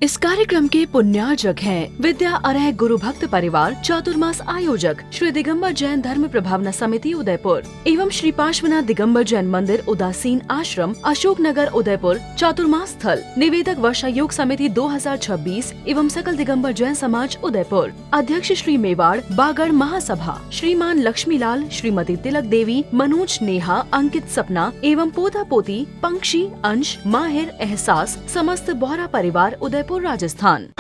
इस कार्यक्रम के पुण्यार्जक हैं विद्या अरह गुरु भक्त परिवार चातुर्मास आयोजक श्री दिगंबर जैन धर्म प्रभावना समिति उदयपुर एवं श्री पार्श्वनाथ दिगंबर जैन मंदिर उदासीन आश्रम अशोक नगर उदयपुर चातुर्मास स्थल निवेदक वर्षा योग समिति 2026 एवं सकल दिगंबर जैन समाज उदयपुर अध्यक्ष श्री मेवाड़ बागड़ महासभा श्रीमान लक्ष्मीलाल श्रीमती तिलक देवी मनोज नेहा अंकित सपना एवं पोता पोती पंक्षी अंश माहिर एहसास समस्त बोहरा परिवार उदयपुर राजस्थान।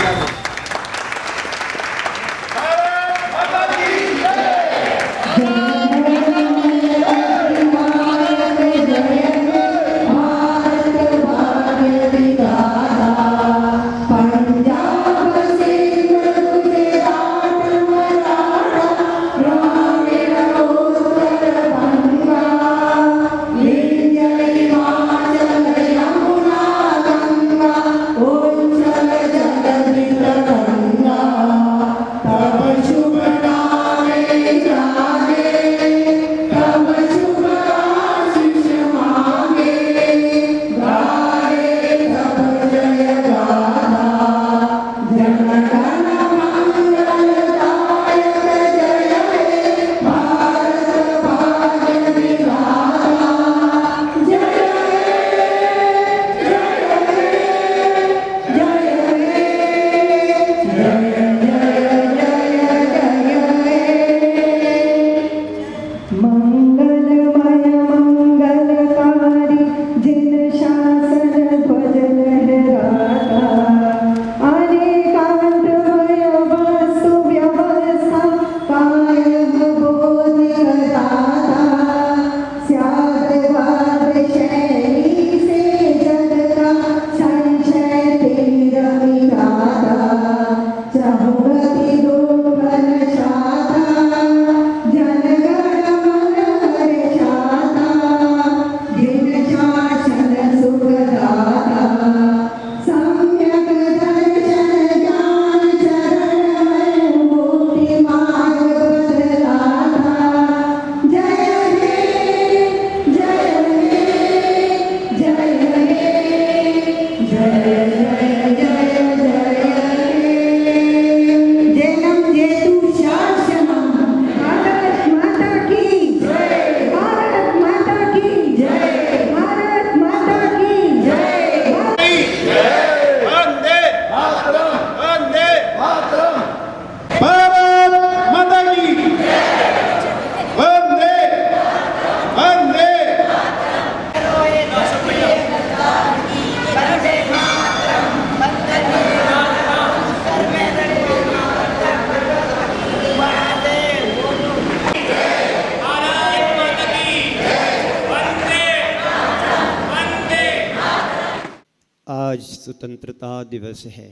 आज स्वतंत्रता दिवस है।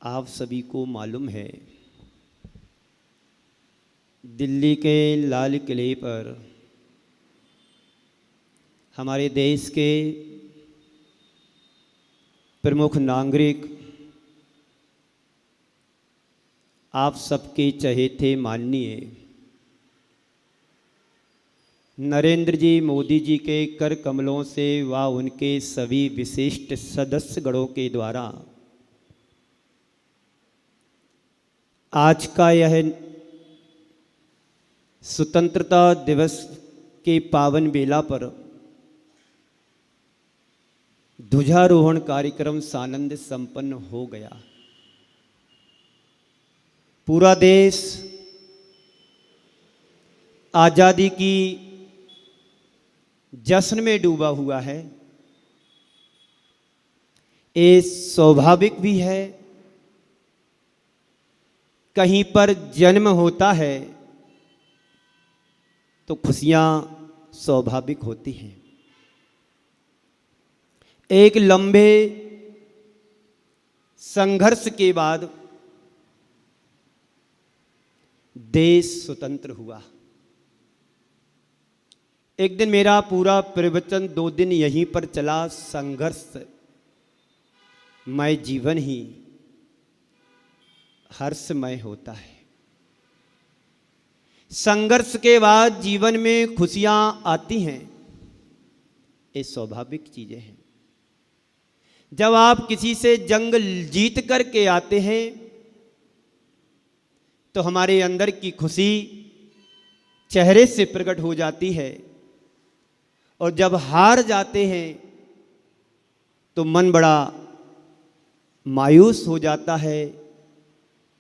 आप सभी को मालूम है, दिल्ली के लाल किले पर हमारे देश के प्रमुख नागरिक, आप सबके चहेते माननीय नरेंद्र जी मोदी जी के कर कमलों से व उनके सभी विशिष्ट सदस्यगणों के द्वारा आज का यह स्वतंत्रता दिवस के पावन बेला पर ध्वजारोहण कार्यक्रम सानंद संपन्न हो गया। पूरा देश आज़ादी की जश्न में डूबा हुआ है। ये स्वाभाविक भी है, कहीं पर जन्म होता है तो खुशियां स्वाभाविक होती हैं। एक लंबे संघर्ष के बाद देश स्वतंत्र हुआ। एक दिन मेरा पूरा प्रवचन 2 दिन यहीं पर चला। संघर्षमय जीवन ही हर्षमय होता है। संघर्ष के बाद जीवन में खुशियां आती हैं, ये स्वाभाविक चीजें हैं। जब आप किसी से जंग जीत करके आते हैं तो हमारे अंदर की खुशी चेहरे से प्रकट हो जाती है, और जब हार जाते हैं तो मन बड़ा मायूस हो जाता है,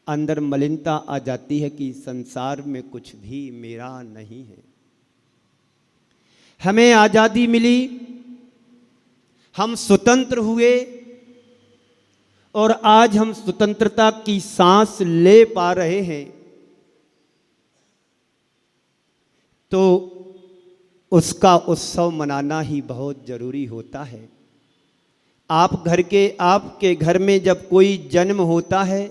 अंदर मलिनता आ जाती है कि संसार में कुछ भी मेरा नहीं है। हमें आज़ादी मिली, हम स्वतंत्र हुए, और आज हम स्वतंत्रता की सांस ले पा रहे हैं, तो उसका उत्सव मनाना ही बहुत जरूरी होता है। आपके घर में जब कोई जन्म होता है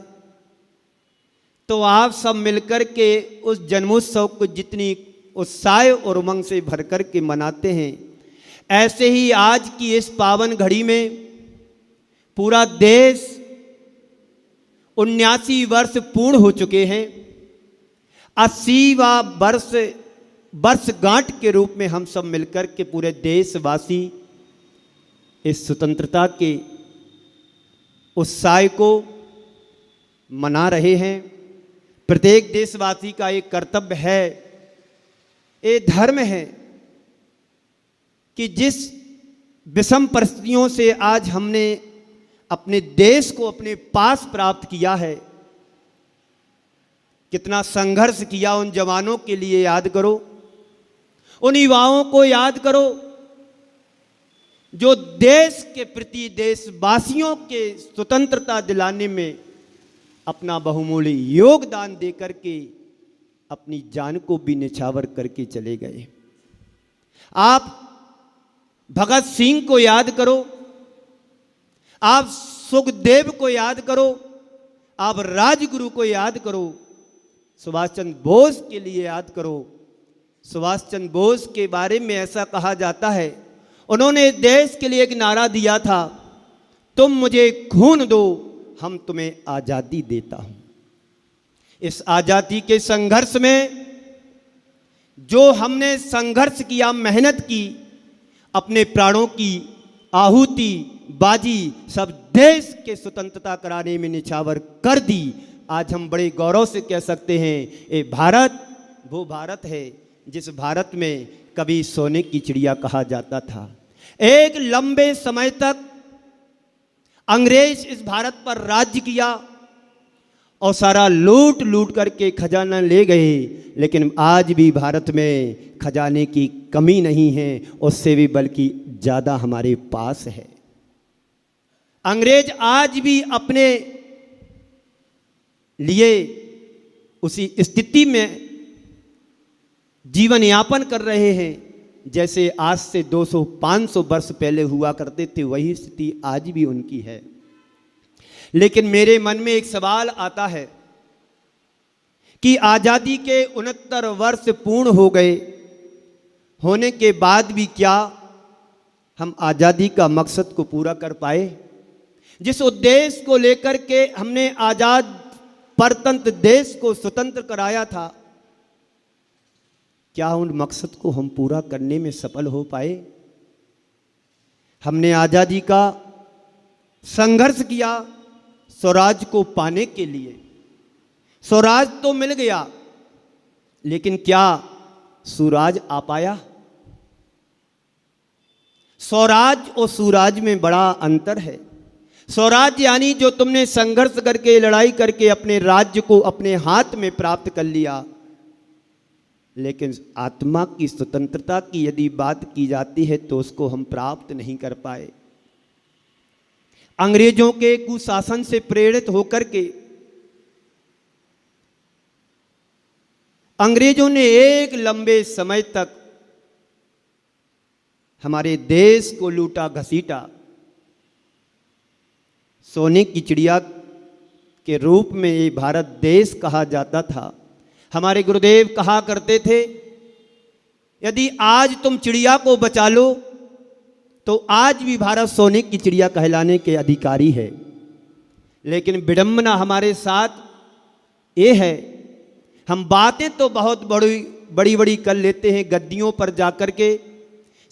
तो आप सब मिलकर के उस जन्मोत्सव को जितनी उत्साह और उमंग से भर कर के मनाते हैं, ऐसे ही आज की इस पावन घड़ी में पूरा देश 79 वर्ष पूर्ण हो चुके हैं। 80वां वर्षगांठ के रूप में हम सब मिलकर के पूरे देशवासी इस स्वतंत्रता के उत्साह को मना रहे हैं। प्रत्येक देशवासी का एक कर्तव्य है, ये धर्म है कि जिस विषम परिस्थितियों से आज हमने अपने देश को अपने पास प्राप्त किया है, कितना संघर्ष किया, उन जवानों के लिए याद करो, उन युवाओं को याद करो जो देश के प्रति, देशवासियों के स्वतंत्रता दिलाने में अपना बहुमूल्य योगदान दे करके अपनी जान को भी निछावर करके चले गए। आप भगत सिंह को याद करो, आप सुखदेव को याद करो, आप राजगुरु को याद करो, सुभाष चंद्र बोस के लिए याद करो। सुभाष चंद्र बोस के बारे में ऐसा कहा जाता है, उन्होंने देश के लिए एक नारा दिया था, तुम मुझे खून दो, हम तुम्हें आज़ादी देता हूं। इस आज़ादी के संघर्ष में जो हमने संघर्ष किया, मेहनत की, अपने प्राणों की आहुति बाजी सब देश के स्वतंत्रता कराने में निछावर कर दी। आज हम बड़े गौरव से कह सकते हैं, ये भारत वो भारत है जिस भारत में कभी सोने की चिड़िया कहा जाता था। एक लंबे समय तक अंग्रेज इस भारत पर राज्य किया और सारा लूट लूट करके खजाना ले गए, लेकिन आज भी भारत में खजाने की कमी नहीं है, उससे भी बल्कि ज़्यादा हमारे पास है। अंग्रेज आज भी अपने लिए उसी स्थिति में जीवन यापन कर रहे हैं जैसे आज से 200-500 वर्ष पहले हुआ करते थे, वही स्थिति आज भी उनकी है। लेकिन मेरे मन में एक सवाल आता है कि आज़ादी के 69 वर्ष पूर्ण हो गए होने के बाद भी क्या हम आज़ादी का मकसद को पूरा कर पाए? जिस उद्देश्य को लेकर के हमने आज़ाद परतंत्र देश को स्वतंत्र कराया था, क्या उन मकसद को हम पूरा करने में सफल हो पाए? हमने आज़ादी का संघर्ष किया स्वराज को पाने के लिए। स्वराज तो मिल गया, लेकिन क्या सुराज आ पाया? स्वराज और सुराज में बड़ा अंतर है। स्वराज यानी जो तुमने संघर्ष करके, लड़ाई करके अपने राज्य को अपने हाथ में प्राप्त कर लिया, लेकिन आत्मा की स्वतंत्रता की यदि बात की जाती है तो उसको हम प्राप्त नहीं कर पाए। अंग्रेजों के कुशासन से प्रेरित होकर के अंग्रेजों ने एक लंबे समय तक हमारे देश को लूटा घसीटा। सोने की चिड़िया के रूप में ये भारत देश कहा जाता था। हमारे गुरुदेव कहा करते थे, यदि आज तुम चिड़िया को बचा लो तो आज भी भारत सोने की चिड़िया कहलाने के अधिकारी है। लेकिन विडंबना हमारे साथ ये है, हम बातें तो बहुत बड़ी बड़ी कर लेते हैं, गद्दियों पर जाकर के,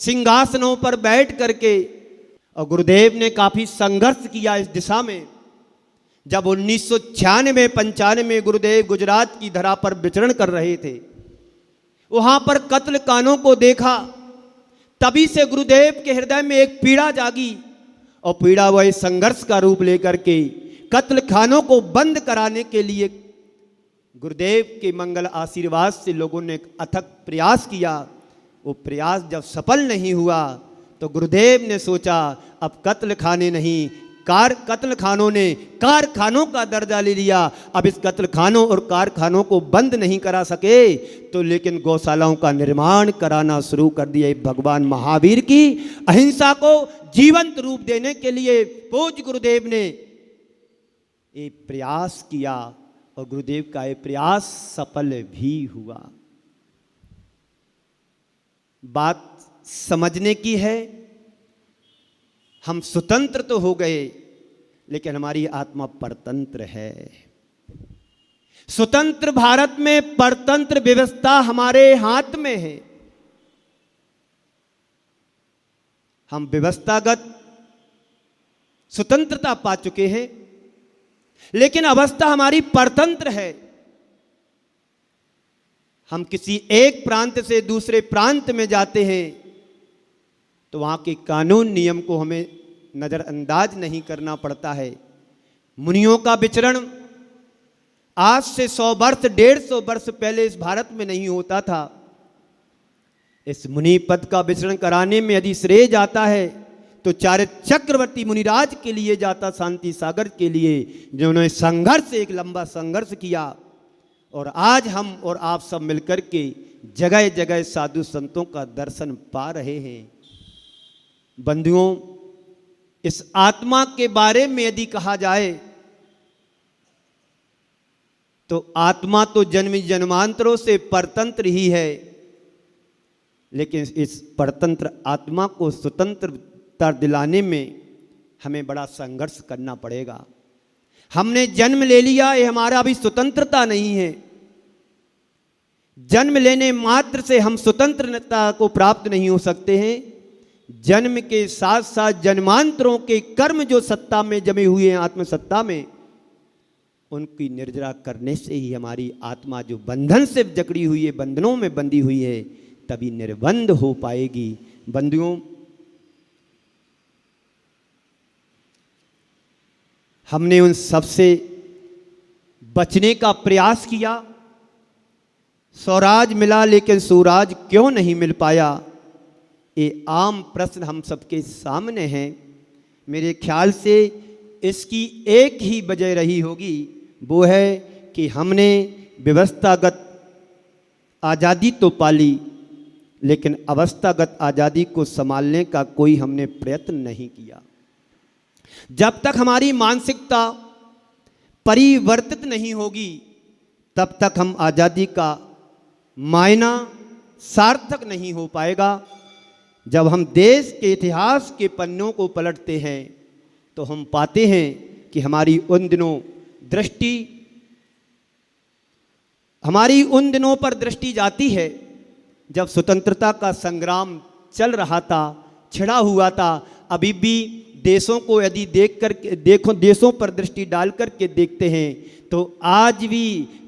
सिंहासनों पर बैठ करके, और गुरुदेव ने काफी संघर्ष किया इस दिशा में। जब 1996-95 गुरुदेव गुजरात की धरा पर विचरण कर रहे थे, वहां पर कत्ल खानों को देखा, तभी से गुरुदेव के हृदय में एक पीड़ा जागी और पीड़ा वह संघर्ष का रूप लेकर के कत्ल खानों को बंद कराने के लिए गुरुदेव के मंगल आशीर्वाद से लोगों ने अथक प्रयास किया। वो प्रयास जब सफल नहीं हुआ तो गुरुदेव ने सोचा अब कत्ल खाने नहीं, कत्ल खानों ने कारखानों का दर्जा ले लिया। अब इस कत्ल खानों और कारखानों को बंद नहीं करा सके तो लेकिन गौशालाओं का निर्माण कराना शुरू कर दिया। भगवान महावीर की अहिंसा को जीवंत रूप देने के लिए पूज्य गुरुदेव ने एक प्रयास किया और गुरुदेव का ये प्रयास सफल भी हुआ। बात समझने की है, हम स्वतंत्र तो हो गए लेकिन हमारी आत्मा परतंत्र है। स्वतंत्र भारत में परतंत्र व्यवस्था हमारे हाथ में है। हम व्यवस्थागत स्वतंत्रता पा चुके हैं लेकिन अवस्था हमारी परतंत्र है। हम किसी एक प्रांत से दूसरे प्रांत में जाते हैं तो वहां के कानून नियम को हमें नजरअंदाज नहीं करना पड़ता है। मुनियों का विचरण आज से 100 वर्ष 150 वर्ष पहले इस भारत में नहीं होता था। इस मुनि पद का विचरण कराने में यदि श्रेय जाता है तो चारे चक्रवर्ती मुनिराज के लिए जाता, शांति सागर के लिए, जिन्होंने संघर्ष, एक लंबा संघर्ष किया। और आज हम और आप सब मिलकर के जगह जगह साधु संतों का दर्शन पा रहे हैं। बंधुओं, इस आत्मा के बारे में यदि कहा जाए तो आत्मा तो जन्म जन्मांतरों से परतंत्र ही है, लेकिन इस परतंत्र आत्मा को स्वतंत्रता दिलाने में हमें बड़ा संघर्ष करना पड़ेगा। हमने जन्म ले लिया, ये हमारा अभी स्वतंत्रता नहीं है। जन्म लेने मात्र से हम स्वतंत्रता को प्राप्त नहीं हो सकते हैं। जन्म के साथ साथ जन्मांतरों के कर्म जो सत्ता में जमे हुए हैं, आत्मसत्ता में, उनकी निर्जरा करने से ही हमारी आत्मा जो बंधन से जकड़ी हुई है, बंधनों में बंधी हुई है, तभी निर्बंध हो पाएगी। बंधुओं, हमने उन सबसे बचने का प्रयास किया। स्वराज मिला लेकिन सुराज क्यों नहीं मिल पाया, ये आम प्रश्न हम सबके सामने है। मेरे ख्याल से इसकी एक ही वजह रही होगी, वो है कि हमने व्यवस्थागत आज़ादी तो पाली लेकिन अवस्थागत आज़ादी को संभालने का कोई हमने प्रयत्न नहीं किया। जब तक हमारी मानसिकता परिवर्तित नहीं होगी तब तक हम आज़ादी का मायना सार्थक नहीं हो पाएगा। जब हम देश के इतिहास के पन्नों को पलटते हैं तो हम पाते हैं कि हमारी उन दिनों पर दृष्टि जाती है जब स्वतंत्रता का संग्राम चल रहा था, छिड़ा हुआ था। अभी भी देशों को यदि देशों पर दृष्टि डाल करके देखते हैं तो आज भी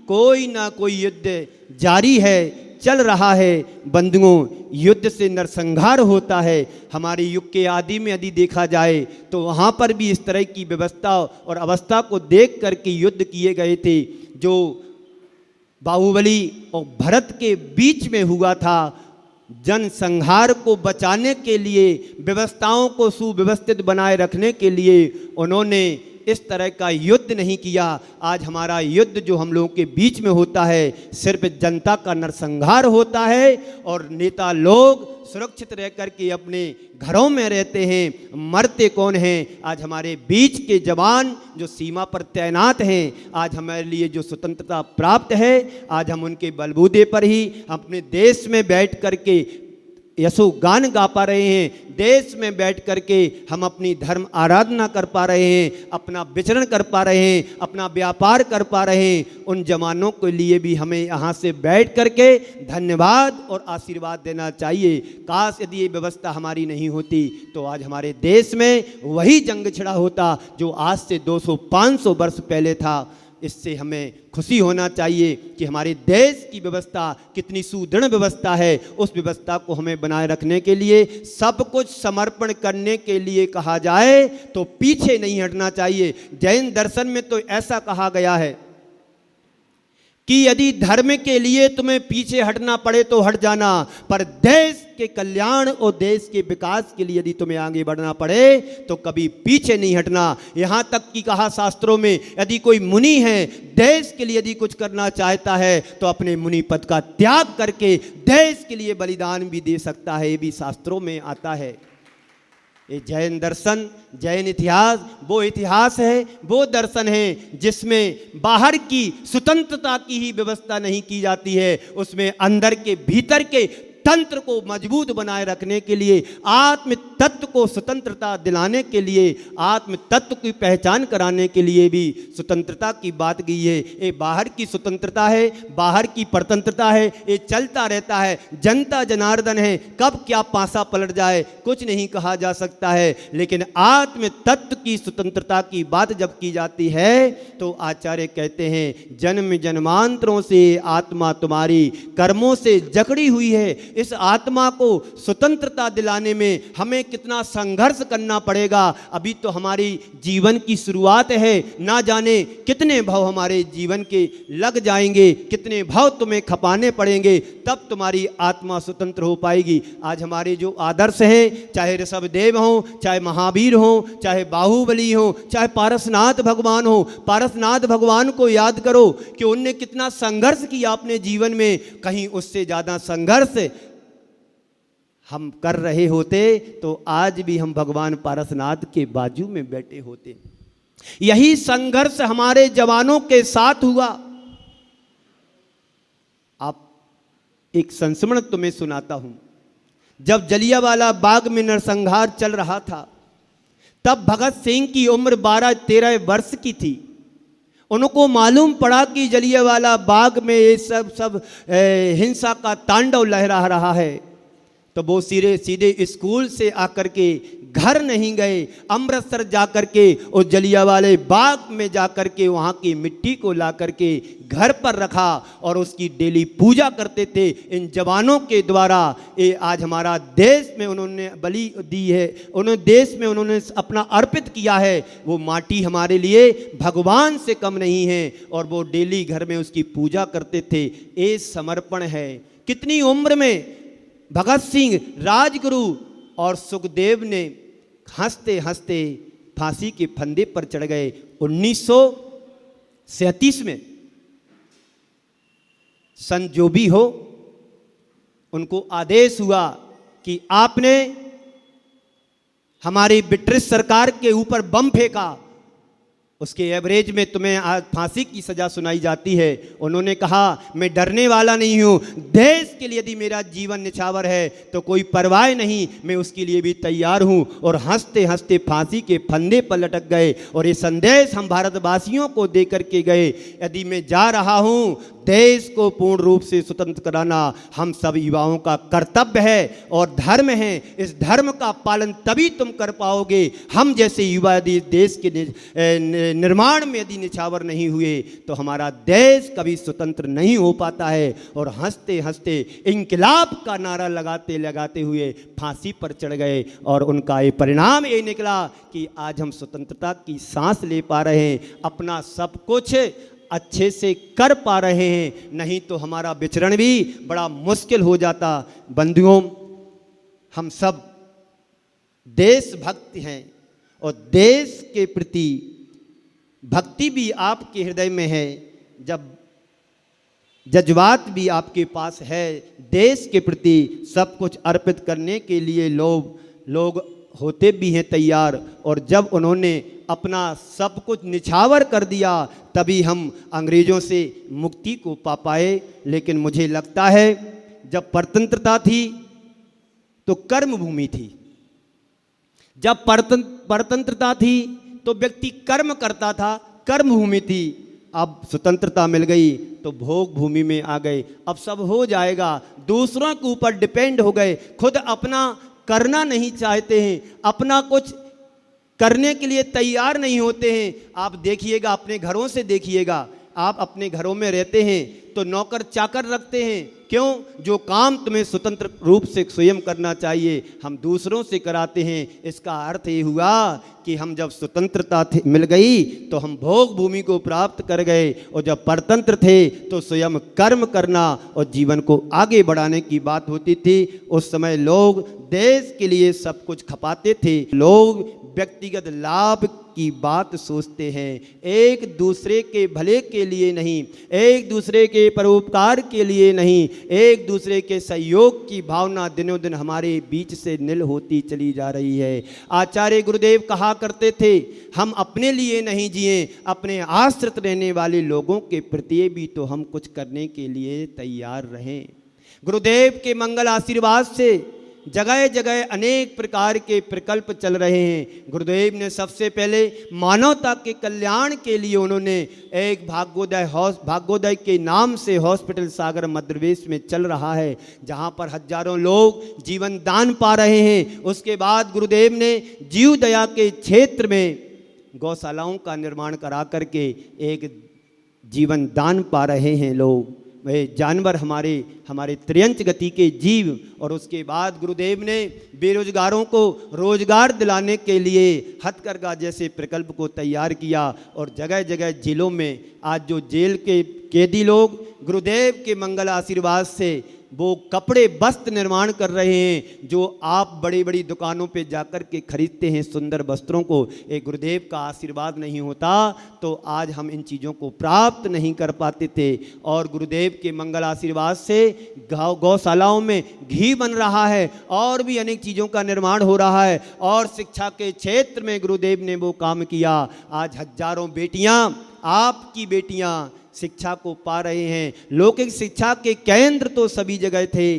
कोई ना कोई युद्ध जारी है, चल रहा है। बंधुओं, युद्ध से नरसंहार होता है। हमारे युग के आदि में यदि देखा जाए तो वहाँ पर भी इस तरह की व्यवस्था और अवस्था को देख करके युद्ध किए गए थे जो बाहुबली और भरत के बीच में हुआ था। जनसंहार को बचाने के लिए, व्यवस्थाओं को सुव्यवस्थित बनाए रखने के लिए उन्होंने इस तरह का युद्ध नहीं किया। आज हमारा युद्ध जो हम लोगों के बीच में होता है सिर्फ जनता का नरसंहार होता है और नेता लोग सुरक्षित रह करके अपने घरों में रहते हैं। मरते कौन हैं? आज हमारे बीच के जवान जो सीमा पर तैनात हैं, आज हमारे लिए जो स्वतंत्रता प्राप्त है, आज हम उनके बलबूते पर ही अपने देश में बैठ करके यशोगान गा पा रहे हैं, देश में बैठ करके हम अपनी धर्म आराधना कर पा रहे हैं, अपना विचरण कर पा रहे हैं, अपना व्यापार कर पा रहे हैं, उन जवानों के लिए भी हमें यहाँ से बैठ करके धन्यवाद और आशीर्वाद देना चाहिए। काश यदि ये व्यवस्था हमारी नहीं होती तो आज हमारे देश में वही जंग छिड़ा होता जो आज से 200-500 वर्ष पहले था। इससे हमें खुशी होना चाहिए कि हमारे देश की व्यवस्था कितनी सुदृढ़ व्यवस्था है। उस व्यवस्था को हमें बनाए रखने के लिए सब कुछ समर्पण करने के लिए कहा जाए तो पीछे नहीं हटना चाहिए। जैन दर्शन में तो ऐसा कहा गया है कि यदि धर्म के लिए तुम्हें पीछे हटना पड़े तो हट जाना, पर देश के कल्याण और देश के विकास के लिए यदि तुम्हें आगे बढ़ना पड़े तो कभी पीछे नहीं हटना। यहाँ तक कि कहा शास्त्रों में, यदि कोई मुनि है, देश के लिए यदि कुछ करना चाहता है तो अपने मुनि पद का त्याग करके देश के लिए बलिदान भी दे सकता है। ये भी शास्त्रों में आता है। ये जैन दर्शन, जैन इतिहास वो इतिहास है, वो दर्शन है जिसमें बाहर की स्वतंत्रता की ही व्यवस्था नहीं की जाती है, उसमें अंदर के भीतर के तंत्र को मजबूत बनाए रखने के लिए, आत्म तत्व को स्वतंत्रता दिलाने के लिए, आत्म तत्व की पहचान कराने के लिए भी स्वतंत्रता की बात की है। ये बाहर की स्वतंत्रता है, बाहर की परतंत्रता है, ये चलता रहता है। जनता जनार्दन है, कब क्या पासा पलट जाए कुछ नहीं कहा जा सकता है। लेकिन आत्म तत्व की स्वतंत्रता की बात जब की जाती है तो आचार्य कहते हैं, जन्म जन्मांतरों से आत्मा तुम्हारी कर्मों से जकड़ी हुई है। इस आत्मा को स्वतंत्रता दिलाने में हमें कितना संघर्ष करना पड़ेगा। अभी तो हमारी जीवन की शुरुआत है, ना जाने कितने भाव हमारे जीवन के लग जाएंगे, कितने भाव तुम्हें खपाने पड़ेंगे, तब तुम्हारी आत्मा स्वतंत्र हो पाएगी। आज हमारे जो आदर्श हैं, चाहे ऋषभदेव हों, चाहे महावीर हों, चाहे बाहुबली हों, चाहे पारसनाथ भगवान हो, पारसनाथ भगवान को याद करो कि उनने कितना संघर्ष किया अपने जीवन में। कहीं उससे ज़्यादा संघर्ष हम कर रहे होते तो आज भी हम भगवान पारसनाथ के बाजू में बैठे होते। यही संघर्ष हमारे जवानों के साथ हुआ। आप एक संस्मरण तुम्हें सुनाता हूं। जब जलियांवाला बाग में नरसंहार चल रहा था तब भगत सिंह की उम्र 12-13 वर्ष की थी। उनको मालूम पड़ा कि जलियांवाला बाग में ये सब हिंसा का तांडव लहरा रहा है, तो वो सीधे स्कूल से आकर के घर नहीं गए, अमृतसर जाकर के उस जलियांवाले बाग में जाकर के वहाँ की मिट्टी को ला करके घर पर रखा और उसकी डेली पूजा करते थे। इन जवानों के द्वारा ये आज हमारा देश में उन्होंने बलि दी है, उन्होंने देश में उन्होंने अपना अर्पित किया है। वो माटी हमारे लिए भगवान से कम नहीं है और वो डेली घर में उसकी पूजा करते थे। ये समर्पण है। कितनी उम्र में भगत सिंह, राजगुरु और सुखदेव ने हंसते हंसते फांसी के फंदे पर चढ़ गए 1937 में। सन जो भी हो, उनको आदेश हुआ कि आपने हमारी ब्रिटिश सरकार के ऊपर बम फेंका, उसके एवरेज में तुम्हें आज फांसी की सजा सुनाई जाती है। उन्होंने कहा, मैं डरने वाला नहीं हूँ, देश के लिए यदि मेरा जीवन निछावर है तो कोई परवाह नहीं, मैं उसके लिए भी तैयार हूँ। और हंसते हंसते फांसी के फंदे पर लटक गए। और ये संदेश हम भारतवासियों को दे करके गए, यदि मैं जा रहा हूँ देश को पूर्ण रूप से स्वतंत्र कराना हम सब युवाओं का कर्तव्य है और धर्म है। इस धर्म का पालन तभी तुम कर पाओगे। हम जैसे युवा यदि देश के निर्माण में यदि निछावर नहीं हुए तो हमारा देश कभी स्वतंत्र नहीं हो पाता है। और हंसते हंसते इंकलाब का नारा लगाते लगाते हुए फांसी पर चढ़ गए और उनका ये परिणाम ये निकला कि आज हम स्वतंत्रता की सांस ले पा रहे हैं, अपना सब कुछ अच्छे से कर पा रहे हैं। नहीं तो हमारा विचरण भी बड़ा मुश्किल हो जाता। बंधुओं, हम सब देशभक्त हैं और देश के प्रति भक्ति भी आपके हृदय में है, जब जज्बात भी आपके पास है, देश के प्रति सब कुछ अर्पित करने के लिए लोग होते भी हैं तैयार। और जब उन्होंने अपना सब कुछ निछावर कर दिया तभी हम अंग्रेज़ों से मुक्ति को पा पाए। लेकिन मुझे लगता है जब परतंत्रता थी तो कर्म भूमि थी। जब परतंत्रता थी तो व्यक्ति कर्म करता था, कर्म भूमि थी। अब स्वतंत्रता मिल गई तो भोग भूमि में आ गए। अब सब हो जाएगा, दूसरों के ऊपर डिपेंड हो गए, खुद अपना करना नहीं चाहते हैं, अपना कुछ करने के लिए तैयार नहीं होते हैं। आप देखिएगा, अपने घरों से देखिएगा, आप अपने घरों में रहते हैं तो नौकर चाकर रखते हैं, क्यों? जो काम तुम्हें स्वतंत्र रूप से स्वयं करना चाहिए हम दूसरों से कराते हैं। इसका अर्थ ये हुआ कि हम जब स्वतंत्रता मिल गई तो हम भोग भूमि को प्राप्त कर गए, और जब परतंत्र थे तो स्वयं कर्म करना और जीवन को आगे बढ़ाने की बात होती थी। उस समय लोग देश के लिए सब कुछ खपाते थे, लोग व्यक्तिगत लाभ की बात सोचते हैं, एक दूसरे के भले के लिए नहीं, एक दूसरे के परोपकार के लिए नहीं, एक दूसरे के सहयोग की भावना दिनों दिन हमारे बीच से नील होती चली जा रही है। आचार्य गुरुदेव कहा करते थे, हम अपने लिए नहीं जिए, अपने आश्रित रहने वाले लोगों के प्रति भी तो हम कुछ करने के लिए तैयार रहें। गुरुदेव के मंगल आशीर्वाद से जगह जगह अनेक प्रकार के प्रकल्प चल रहे हैं। गुरुदेव ने सबसे पहले मानवता के कल्याण के लिए उन्होंने एक भाग्योदय के नाम से हॉस्पिटल सागर मध्य प्रदेश में चल रहा है, जहां पर हजारों लोग जीवन दान पा रहे हैं। उसके बाद गुरुदेव ने जीव दया के क्षेत्र में गौशालाओं का निर्माण करा करके एक जीवन दान पा रहे हैं लोग, वे जानवर हमारे त्रियंच गति के जीव। और उसके बाद गुरुदेव ने बेरोजगारों को रोजगार दिलाने के लिए हथकरघा जैसे प्रकल्प को तैयार किया, और जगह जगह जेलों में आज जो जेल के कैदी लोग गुरुदेव के मंगल आशीर्वाद से वो कपड़े वस्त्र निर्माण कर रहे हैं, जो आप बड़ी बड़ी दुकानों पे जाकर के खरीदते हैं सुंदर वस्त्रों को, एक गुरुदेव का आशीर्वाद नहीं होता तो आज हम इन चीज़ों को प्राप्त नहीं कर पाते थे। और गुरुदेव के मंगल आशीर्वाद से गौशालाओं में घी बन रहा है, और भी अनेक चीज़ों का निर्माण हो रहा है। और शिक्षा के क्षेत्र में गुरुदेव ने वो काम किया। आज हजारों बेटियां, आपकी बेटियां शिक्षा को पा रहे हैं। लौकिक शिक्षा के केंद्र तो सभी जगह थे,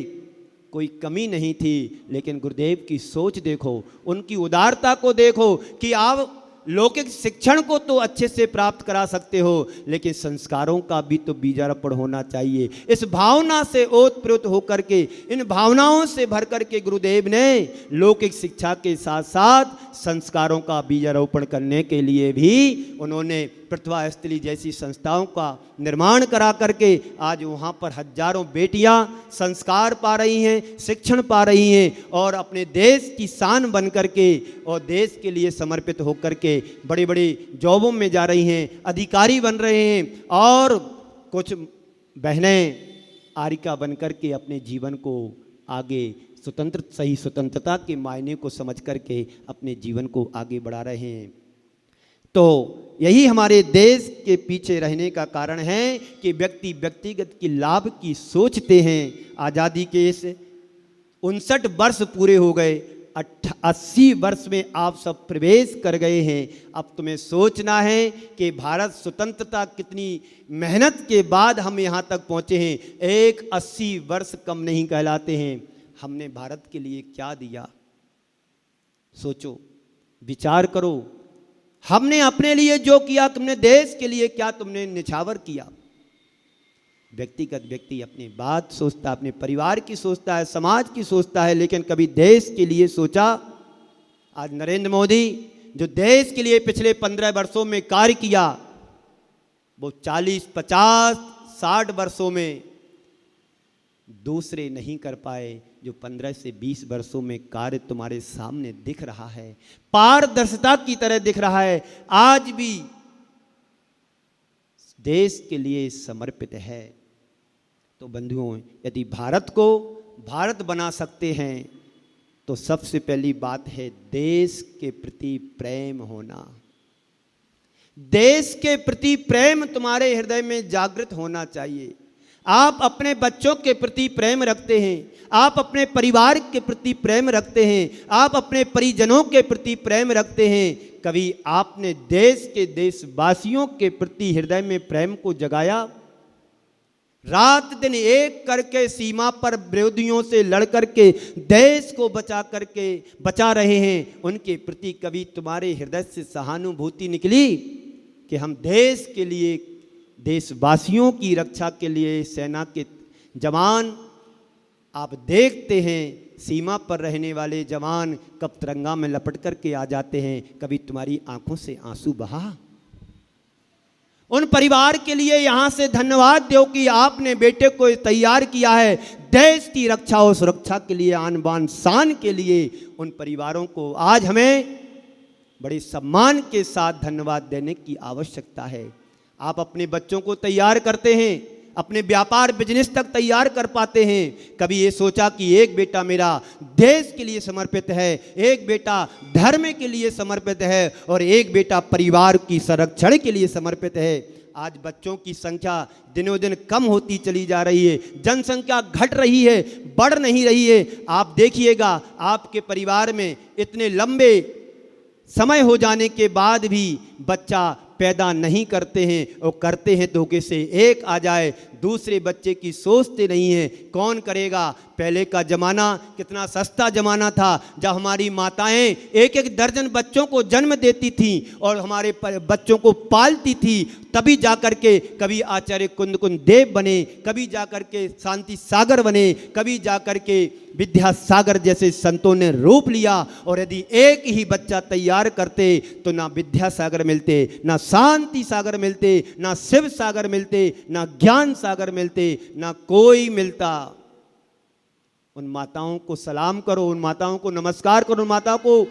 कोई कमी नहीं थी, लेकिन गुरुदेव की सोच देखो, उनकी उदारता को देखो कि आप लौकिक शिक्षण को तो अच्छे से प्राप्त करा सकते हो, लेकिन संस्कारों का भी तो बीजारोपण होना चाहिए। इस भावना से ओतप्रोत होकर के, इन भावनाओं से भर करके गुरुदेव ने लौकिक शिक्षा के साथ साथ संस्कारों का बीजारोपण करने के लिए भी उन्होंने प्रतिभा स्थली जैसी संस्थाओं का निर्माण करा करके आज वहाँ पर हजारों बेटियाँ संस्कार पा रही हैं, शिक्षण पा रही हैं, और अपने देश की शान बन करके और देश के लिए समर्पित होकर के बड़ी बड़ी जॉबों में जा रही हैं, अधिकारी बन रहे हैं। और कुछ बहनें आरिका बन करके अपने जीवन को आगे सही स्वतंत्रता के मायने को समझ करके अपने जीवन को आगे बढ़ा रहे हैं। तो यही हमारे देश के पीछे रहने का कारण है कि व्यक्ति व्यक्तिगत की लाभ की सोचते हैं। आज़ादी के इस 59 वर्ष पूरे हो गए, 80 वर्ष में आप सब प्रवेश कर गए हैं। अब तुम्हें सोचना है कि भारत स्वतंत्रता कितनी मेहनत के बाद हम यहाँ तक पहुँचे हैं। एक 80 वर्ष कम नहीं कहलाते हैं। हमने भारत के लिए क्या दिया? सोचो, विचार करो। हमने अपने लिए जो किया, तुमने देश के लिए क्या तुमने निछावर किया? व्यक्तिगत व्यक्ति अपनी बात सोचता है, अपने परिवार की सोचता है, समाज की सोचता है, लेकिन कभी देश के लिए सोचा? आज नरेंद्र मोदी जो देश के लिए पिछले 15 वर्षों में कार्य किया, वो 40, 50, 60 वर्षों में दूसरे नहीं कर पाए। जो 15 से 20 वर्षों में कार्य तुम्हारे सामने दिख रहा है, पारदर्शिता की तरह दिख रहा है, आज भी देश के लिए समर्पित है। तो बंधुओं, यदि भारत को भारत बना सकते हैं तो सबसे पहली बात है देश के प्रति प्रेम होना। देश के प्रति प्रेम तुम्हारे हृदय में जागृत होना चाहिए। आप अपने बच्चों के प्रति प्रेम रखते हैं, आप अपने परिवार के प्रति प्रेम रखते हैं, आप अपने परिजनों के प्रति प्रेम रखते हैं। कभी आपने देश के देशवासियों के प्रति हृदय में प्रेम को जगाया? रात दिन एक करके सीमा पर विरोधियों से लड़ करके देश को बचा रहे हैं, उनके प्रति कभी तुम्हारे हृदय से सहानुभूति निकली कि हम देश के लिए, देशवासियों की रक्षा के लिए सेना के जवान, आप देखते हैं सीमा पर रहने वाले जवान कब तिरंगा में लपट करके आ जाते हैं, कभी तुम्हारी आंखों से आंसू बहा? उन परिवार के लिए यहां से धन्यवाद दो कि आपने बेटे को तैयार किया है देश की रक्षा और सुरक्षा के लिए, आन बान शान के लिए। उन परिवारों को आज हमें बड़े सम्मान के साथ धन्यवाद देने की आवश्यकता है। आप अपने बच्चों को तैयार करते हैं, अपने व्यापार बिजनेस तक तैयार कर पाते हैं। कभी ये सोचा कि एक बेटा मेरा देश के लिए समर्पित है, एक बेटा धर्म के लिए समर्पित है और एक बेटा परिवार की संरक्षण के लिए समर्पित है। आज बच्चों की संख्या दिनों दिन कम होती चली जा रही है, जनसंख्या घट रही है, बढ़ नहीं रही है। आप देखिएगा आपके परिवार में इतने लंबे समय हो जाने के बाद भी बच्चा पैदा नहीं करते हैं, और करते हैं तो कैसे एक आ जाए, दूसरे बच्चे की सोचते नहीं हैं कौन करेगा। पहले का ज़माना कितना सस्ता ज़माना था, जब हमारी माताएं एक एक दर्जन बच्चों को जन्म देती थीं और हमारे बच्चों को पालती थी, तभी जाकर के कभी आचार्य कुंद देव बने, कभी जाकर के शांति सागर बने, कभी जाकर के विद्यासागर जैसे संतों ने रूप लिया। और यदि एक ही बच्चा तैयार करते तो ना विद्यासागर मिलते, ना शांति सागर मिलते, ना शिव सागर मिलते, ना ज्ञान सागर मिलते, ना कोई मिलता। उन माताओं को सलाम करो, उन माताओं को नमस्कार करो, उन माताओं को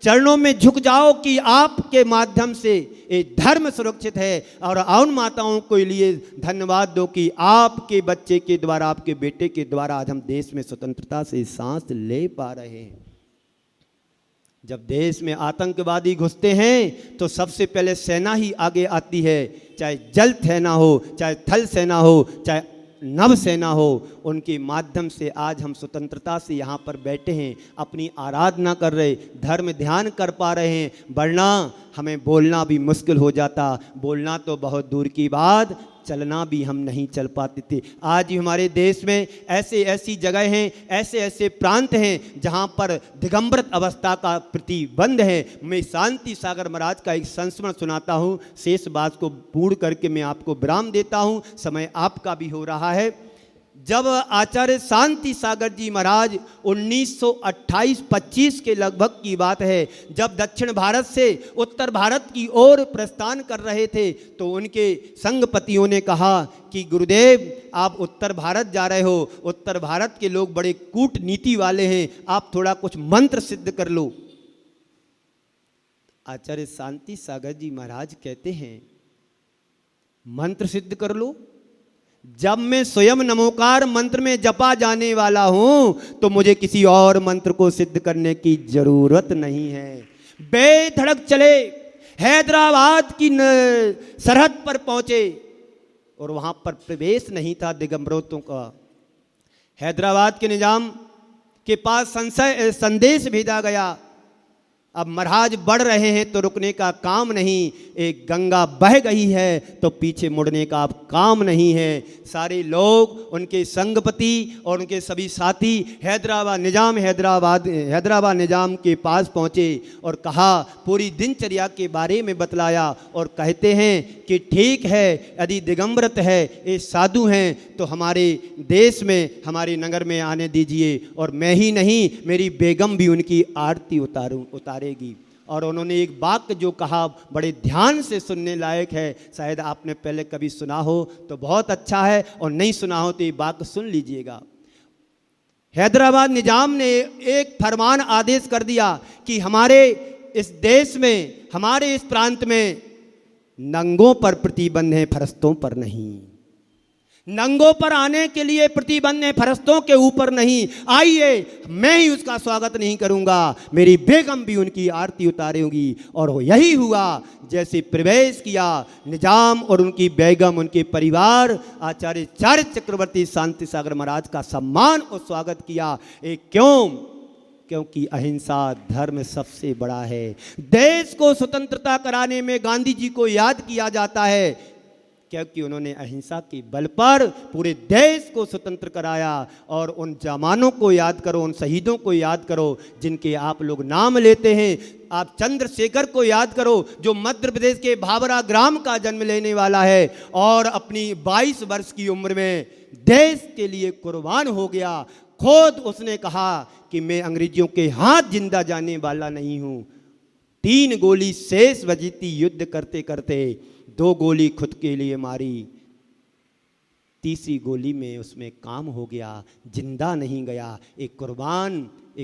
चरणों में झुक जाओ कि आपके माध्यम से ये धर्म सुरक्षित है। और उन माताओं के लिए धन्यवाद दो कि आपके बच्चे के द्वारा, आपके बेटे के द्वारा आज हम देश में स्वतंत्रता से सांस ले पा रहे हैं। जब देश में आतंकवादी घुसते हैं तो सबसे पहले सेना ही आगे आती है, चाहे जल सेना हो, चाहे थल सेना हो, चाहे नव सेना हो। उनके माध्यम से आज हम स्वतंत्रता से यहाँ पर बैठे हैं, अपनी आराधना कर रहे, धर्म ध्यान कर पा रहे हैं। वरना हमें बोलना भी मुश्किल हो जाता, बोलना तो बहुत दूर की बात, चलना भी हम नहीं चल पाते थे। आज भी हमारे देश में ऐसी जगह हैं, ऐसे प्रांत हैं जहाँ पर दिगंबर अवस्था का प्रतिबंध है। मैं शांति सागर महाराज का एक संस्मरण सुनाता हूँ, शेष बात को पूर्ण करके मैं आपको विराम देता हूँ, समय आपका भी हो रहा है। जब आचार्य शांति सागर जी महाराज 1928-25 के लगभग की बात है, जब दक्षिण भारत से उत्तर भारत की ओर प्रस्थान कर रहे थे तो उनके संगपतियों ने कहा कि गुरुदेव आप उत्तर भारत जा रहे हो, उत्तर भारत के लोग बड़े कूटनीति वाले हैं, आप थोड़ा कुछ मंत्र सिद्ध कर लो। आचार्य शांति सागर जी महाराज कहते हैं मंत्र सिद्ध कर लो? जब मैं स्वयं नमोकार मंत्र में जपा जाने वाला हूं तो मुझे किसी और मंत्र को सिद्ध करने की जरूरत नहीं है। बेधड़क चले, हैदराबाद की सरहद पर पहुंचे और वहां पर प्रवेश नहीं था दिगंबरों का। हैदराबाद के निजाम के पास संदेश भेजा गया, अब महाराज बढ़ रहे हैं तो रुकने का काम नहीं, एक गंगा बह गई है तो पीछे मुड़ने का अब काम नहीं है। सारे लोग, उनके संगपति और उनके सभी साथी हैदराबाद निजाम के पास पहुँचे और कहा, पूरी दिनचर्या के बारे में बतलाया और कहते हैं कि ठीक है, यदि दिगंबरत है, ये साधु हैं तो हमारे देश में, हमारे नगर में आने दीजिए, और मैं ही नहीं मेरी बेगम भी उनकी आरती उतारेगी। और उन्होंने एक वाक्य जो कहा बड़े ध्यान से सुनने लायक है, शायद आपने पहले कभी सुना हो तो बहुत अच्छा है, और नहीं सुना हो तो ये वाक्य सुन लीजिएगा। हैदराबाद निजाम ने एक फरमान आदेश कर दिया कि हमारे इस देश में, हमारे इस प्रांत में नंगों पर प्रतिबंध है, फरिश्तों पर नहीं। नंगों पर आने के लिए प्रतिबंध है, फरिश्तों के ऊपर नहीं। आइए, मैं ही उसका स्वागत नहीं करूंगा, मेरी बेगम भी उनकी आरती उतारेगी। और यही हुआ, जैसे प्रवेश किया निजाम और उनकी बेगम, उनके परिवार, आचार्य चक्रवर्ती शांति सागर महाराज का सम्मान और स्वागत किया। क्यों? क्योंकि अहिंसा धर्म सबसे बड़ा है। देश को स्वतंत्रता कराने में गांधी जी को याद किया जाता है क्योंकि उन्होंने अहिंसा के बल पर पूरे देश को स्वतंत्र कराया। और उन जवानों को याद करो, उन शहीदों को याद करो जिनके आप लोग नाम लेते हैं। आप चंद्रशेखर को याद करो जो मध्य प्रदेश के भावरा ग्राम का जन्म लेने वाला है और अपनी 22 वर्ष की उम्र में देश के लिए कुर्बान हो गया। खुद उसने कहा कि मैं अंग्रेजियों के हाथ जिंदा जाने वाला नहीं हूं। 3 गोली शेष वजीती युद्ध करते करते 2 गोली खुद के लिए मारी, तीसरी गोली में उसमें काम हो गया, जिंदा नहीं गया। एक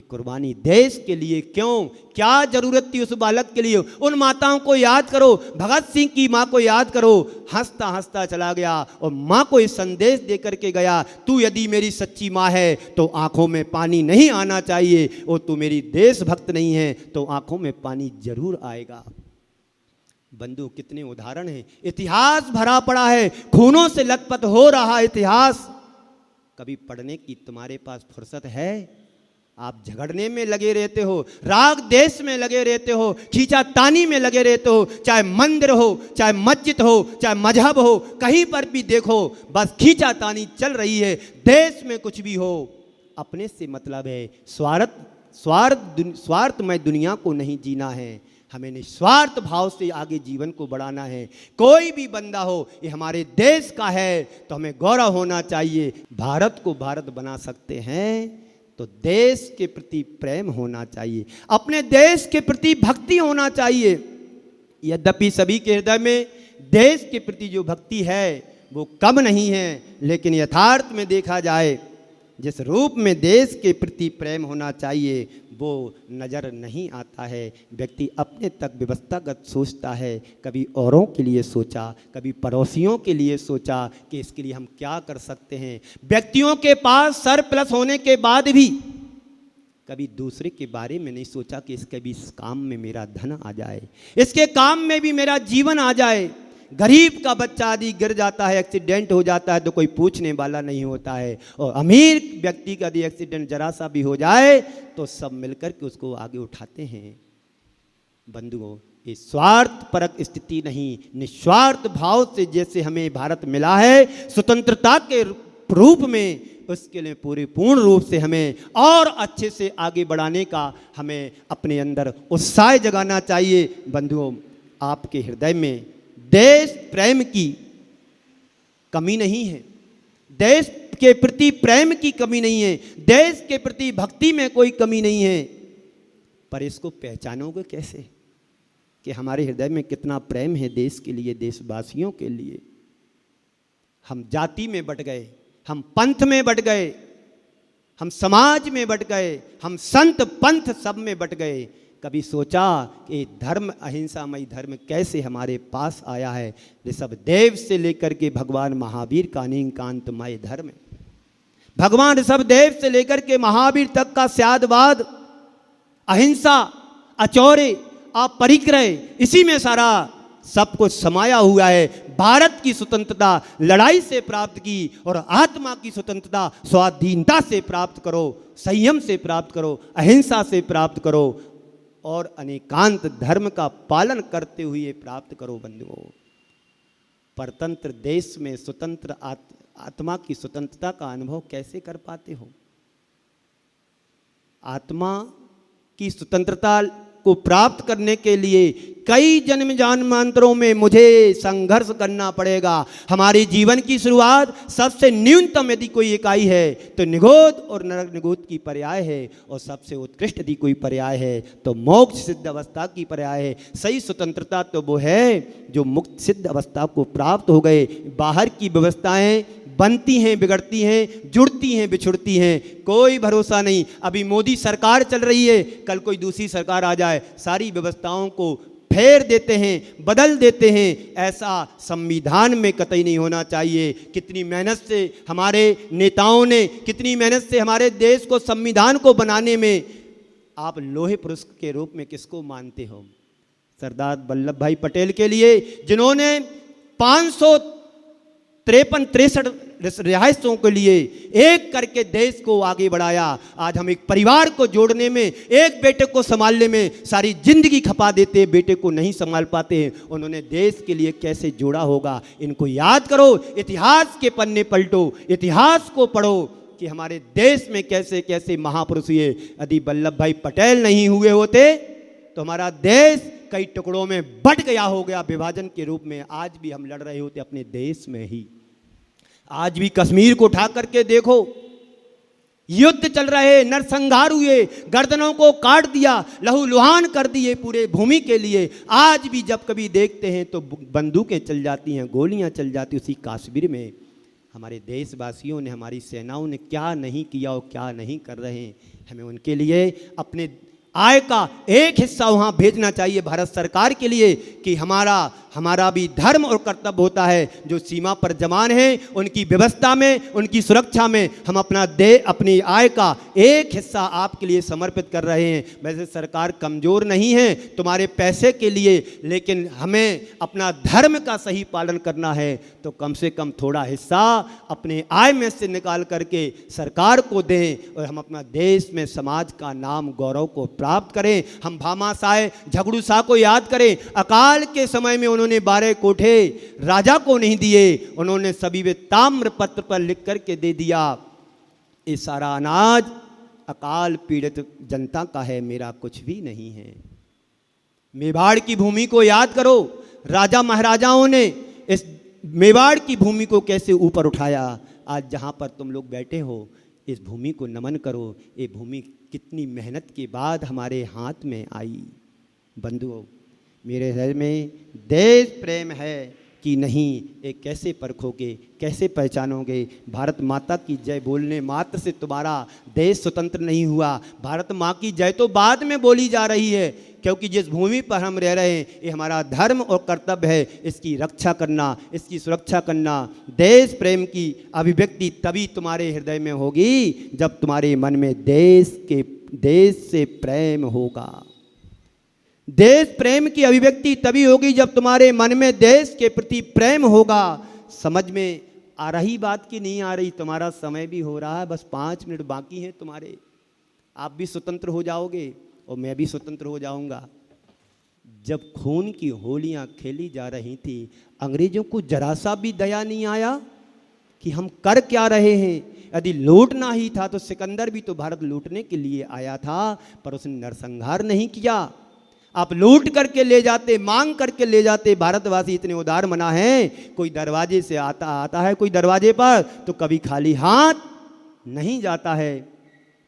कुर्बानी देश के लिए। क्यों, क्या जरूरत थी उस बालक के लिए? उन माताओं को याद करो, भगत सिंह की माँ को याद करो, हंसता हंसता चला गया और माँ को इस संदेश दे करके गया, तू यदि मेरी सच्ची माँ है तो आंखों में पानी नहीं आना चाहिए, और तू मेरी देशभक्त नहीं है तो आंखों में पानी जरूर आएगा। बंधु, कितने उदाहरण हैं। इतिहास भरा पड़ा है, खूनों से लथपथ हो रहा इतिहास। कभी पढ़ने की तुम्हारे पास फुर्सत है? आप झगड़ने में लगे रहते हो, राग देश में लगे रहते हो, खींचातानी में लगे रहते हो। चाहे मंदिर हो, चाहे मस्जिद हो, चाहे मजहब हो, कहीं पर भी देखो बस खींचातानी चल रही है। देश में कुछ भी हो, अपने से मतलब है। स्वार्थमय दुनिया को नहीं जीना है, हमें निस्वार्थ भाव से आगे जीवन को बढ़ाना है। कोई भी बंदा हो, ये हमारे देश का है तो हमें गौरव होना चाहिए। भारत को भारत बना सकते हैं तो देश के प्रति प्रेम होना चाहिए, अपने देश के प्रति भक्ति होना चाहिए। यद्यपि सभी के हृदय में देश के प्रति जो भक्ति है वो कम नहीं है, लेकिन यथार्थ में देखा जाए जिस रूप में देश के प्रति प्रेम होना चाहिए वो नज़र नहीं आता है। व्यक्ति अपने तक व्यवस्थागत सोचता है, कभी औरों के लिए सोचा, कभी पड़ोसियों के लिए सोचा कि इसके लिए हम क्या कर सकते हैं। व्यक्तियों के पास सरप्लस होने के बाद भी कभी दूसरे के बारे में नहीं सोचा कि इसके भी इस काम में मेरा धन आ जाए, इसके काम में भी मेरा जीवन आ जाए। गरीब का बच्चा आदि गिर जाता है, एक्सीडेंट हो जाता है तो कोई पूछने वाला नहीं होता है, और अमीर व्यक्ति का यदि एक्सीडेंट जरा सा भी हो जाए तो सब मिलकर के उसको आगे उठाते हैं। बंधुओं, ये स्वार्थ परक स्थिति नहीं, निस्वार्थ भाव से जैसे हमें भारत मिला है स्वतंत्रता के रूप में, उसके लिए पूर्ण रूप से हमें और अच्छे से आगे बढ़ाने का हमें अपने अंदर उत्साह जगाना चाहिए। बंधुओं, आपके हृदय में देश प्रेम की कमी नहीं है, देश के प्रति प्रेम की कमी नहीं है, देश के प्रति भक्ति में कोई कमी नहीं है, पर इसको पहचानोगे कैसे कि हमारे हृदय में कितना प्रेम है देश के लिए, देशवासियों के लिए। हम जाति में बट गए, हम पंथ में बट गए, हम समाज में बट गए, हम संत पंथ सब में बट गए। कभी सोचा कि धर्म, अहिंसामयी धर्म कैसे हमारे पास आया है? ऋषभदेव से लेकर के भगवान महावीर का अनेकांतमय धर्म है। भगवान ऋषभदेव से लेकर के महावीर तक का स्यादवाद, अहिंसा, अचौरे, अपरिग्रह, इसी में सारा सब कुछ समाया हुआ है। भारत की स्वतंत्रता लड़ाई से प्राप्त की, और आत्मा की स्वतंत्रता स्वाधीनता से प्राप्त करो, संयम से प्राप्त करो, अहिंसा से प्राप्त करो, और अनेकांत धर्म का पालन करते हुए प्राप्त करो। बंधुओं, परतंत्र देश में स्वतंत्र आत्मा की स्वतंत्रता का अनुभव कैसे कर पाते हो? आत्मा की स्वतंत्रता को प्राप्त करने के लिए कई जन्म जन्मांतरों में मुझे संघर्ष करना पड़ेगा। हमारे जीवन की शुरुआत सबसे न्यूनतम यदि कोई इकाई है तो निगोद और नरक निगोद की पर्याय है, और सबसे उत्कृष्ट यदि कोई पर्याय है तो मोक्ष सिद्ध अवस्था की पर्याय है। सही स्वतंत्रता तो वो है जो मुक्त सिद्ध अवस्था को प्राप्त हो गए। बाहर की व्यवस्थाएं बनती हैं, बिगड़ती हैं, जुड़ती हैं, बिछुड़ती हैं, कोई भरोसा नहीं। अभी मोदी सरकार चल रही है, कल कोई दूसरी सरकार आ जाए, सारी व्यवस्थाओं को फेर देते हैं, बदल देते हैं। ऐसा संविधान में कतई नहीं होना चाहिए। कितनी मेहनत से हमारे नेताओं ने, कितनी मेहनत से हमारे देश को, संविधान को बनाने में, आप लोहे पुरुष के रूप में किसको मानते हो? सरदार वल्लभ भाई पटेल के लिए, जिन्होंने 553-63 रिहायशों के लिए एक करके देश को आगे बढ़ाया। आज हम एक परिवार को जोड़ने में, एक बेटे को संभालने में सारी जिंदगी खपा देते हैं, बेटे को नहीं संभाल पाते हैं। उन्होंने देश के लिए कैसे जोड़ा होगा, इनको याद करो, इतिहास के पन्ने पलटो, इतिहास को पढ़ो कि हमारे देश में कैसे कैसे महापुरुष हुए। यदि वल्लभ भाई पटेल नहीं हुए होते तो हमारा देश कई टुकड़ों में बट गया हो गया विभाजन के रूप में। आज भी हम लड़ रहे होते अपने देश में ही। आज भी कश्मीर को उठा करके देखो, युद्ध चल रहे, नरसंहार हुए, गर्दनों को काट दिया, लहूलुहान कर दिए पूरे भूमि के लिए। आज भी जब कभी देखते हैं तो बंदूकें चल जाती हैं, गोलियां चल जाती उसी कश्मीर में। हमारे देशवासियों ने, हमारी सेनाओं ने क्या नहीं किया और क्या नहीं कर रहे हैं। हमें उनके लिए अपने आय का एक हिस्सा वहाँ भेजना चाहिए भारत सरकार के लिए कि हमारा भी धर्म और कर्तव्य होता है। जो सीमा पर जवान हैं उनकी व्यवस्था में, उनकी सुरक्षा में हम अपनी आय का एक हिस्सा आपके लिए समर्पित कर रहे हैं। वैसे सरकार कमज़ोर नहीं है तुम्हारे पैसे के लिए, लेकिन हमें अपना धर्म का सही पालन करना है तो कम से कम थोड़ा हिस्सा अपने आय में से निकाल करके सरकार को दें और हम अपना देश में समाज का नाम, गौरव को प्राप्त करें। हम भामाशाह झगड़ू शाह को याद करें। अकाल के समय में उन्होंने 12 कोठे राजा को नहीं दिए, उन्होंने सभी वे ताम्र पत्र पर लिख करके दे दिया, ये सारा अनाज अकाल पीड़ित जनता का है, मेरा कुछ भी नहीं है। मेवाड़ की भूमि को याद करो, राजा महाराजाओं ने इस मेवाड़ की भूमि को कैसे ऊपर उठाया। आज जहाँ पर तुम लोग बैठे हो इस भूमि को नमन करो। ये भूमि कितनी मेहनत के बाद हमारे हाथ में आई। बंधुओं, मेरे हृदय में देश प्रेम है कि नहीं, ये कैसे परखोगे, कैसे पहचानोगे। भारत माता की जय बोलने मात्र से तुम्हारा देश स्वतंत्र नहीं हुआ। भारत माँ की जय तो बाद में बोली जा रही है, क्योंकि जिस भूमि पर हम रह रहे हैं ये हमारा धर्म और कर्तव्य है, इसकी रक्षा करना, इसकी सुरक्षा करना। देश प्रेम की अभिव्यक्ति तभी तुम्हारे हृदय में होगी जब तुम्हारे मन में देश से प्रेम होगा। देश प्रेम की अभिव्यक्ति तभी होगी जब तुम्हारे मन में देश के प्रति प्रेम होगा। समझ में आ रही बात की नहीं आ रही? तुम्हारा समय भी हो रहा है, बस 5 मिनट बाकी हैं तुम्हारे। आप भी स्वतंत्र हो जाओगे और मैं भी स्वतंत्र हो जाऊंगा। जब खून की होलियां खेली जा रही थी, अंग्रेजों को जरा सा भी दया नहीं आया कि हम कर क्या रहे हैं। यदि लूटना ही था तो सिकंदर भी तो भारत लूटने के लिए आया था, पर उसने नरसंहार नहीं किया। आप लूट करके ले जाते, मांग करके ले जाते। भारतवासी इतने उदार मना है, कोई दरवाजे से आता है कोई दरवाजे पर तो कभी खाली हाथ नहीं जाता है।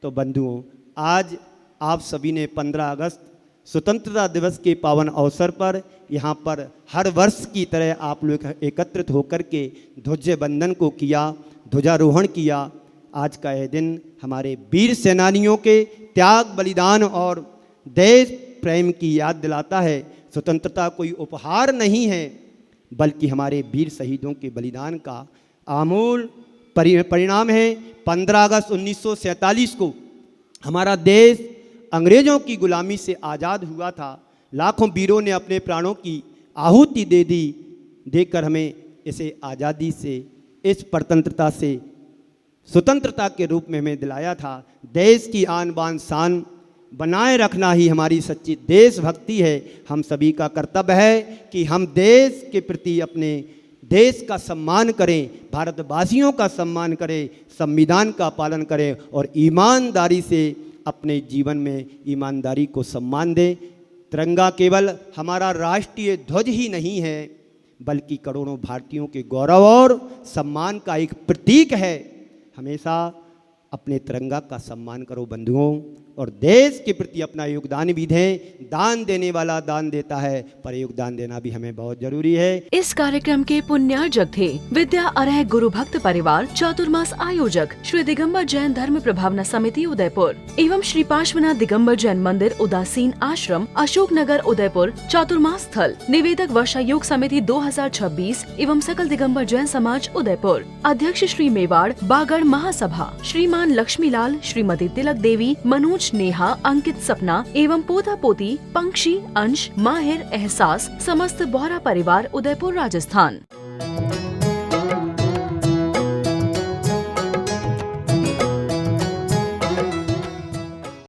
तो बंधुओं, आज आप सभी ने 15 अगस्त स्वतंत्रता दिवस के पावन अवसर पर यहाँ पर हर वर्ष की तरह आप लोग एकत्रित होकर के ध्वज बंदन को किया, ध्वजारोहण किया। आज का यह दिन हमारे वीर सेनानियों के त्याग, बलिदान और देश प्रेम की याद दिलाता है। स्वतंत्रता कोई उपहार नहीं है, बल्कि हमारे वीर शहीदों के बलिदान का आमूल परिणाम है। 15 अगस्त 1947 को हमारा देश अंग्रेजों की गुलामी से आज़ाद हुआ था। लाखों वीरों ने अपने प्राणों की आहुति दे दी, देकर हमें इसे आज़ादी से, इस परतंत्रता से स्वतंत्रता के रूप में हमें दिलाया था। देश की आन बान शान बनाए रखना ही हमारी सच्ची देशभक्ति है। हम सभी का कर्तव्य है कि हम देश के प्रति, अपने देश का सम्मान करें, भारतवासियों का सम्मान करें, संविधान का पालन करें और ईमानदारी से अपने जीवन में ईमानदारी को सम्मान दें। तिरंगा केवल हमारा राष्ट्रीय ध्वज ही नहीं है, बल्कि करोड़ों भारतीयों के गौरव और सम्मान का एक प्रतीक है। हमेशा अपने तिरंगा का सम्मान करो बंधुओं, और देश के प्रति अपना योगदान भी दें। दान देने वाला दान देता है, पर योगदान देना भी हमें बहुत जरूरी है। इस कार्यक्रम के पुण्यार्जक थे विद्या अरह गुरु भक्त परिवार, चातुर्मास आयोजक श्री दिगंबर जैन धर्म प्रभावना समिति उदयपुर एवं श्री पार्श्वनाथ दिगंबर जैन मंदिर उदासीन आश्रम अशोक नगर उदयपुर। चातुर्मास स्थल निवेदक वर्षा योग समिति 2026 एवं सकल दिगंबर जैन समाज उदयपुर। अध्यक्ष श्री मेवाड़ बागड़ महासभा श्रीमान लक्ष्मीलाल, श्रीमती तिलक देवी, मनोज, नेहा, अंकित, सपना एवं पोता पोती, पंक्षी, अंश, माहिर, एहसास, समस्त बोहरा परिवार उदयपुर राजस्थान।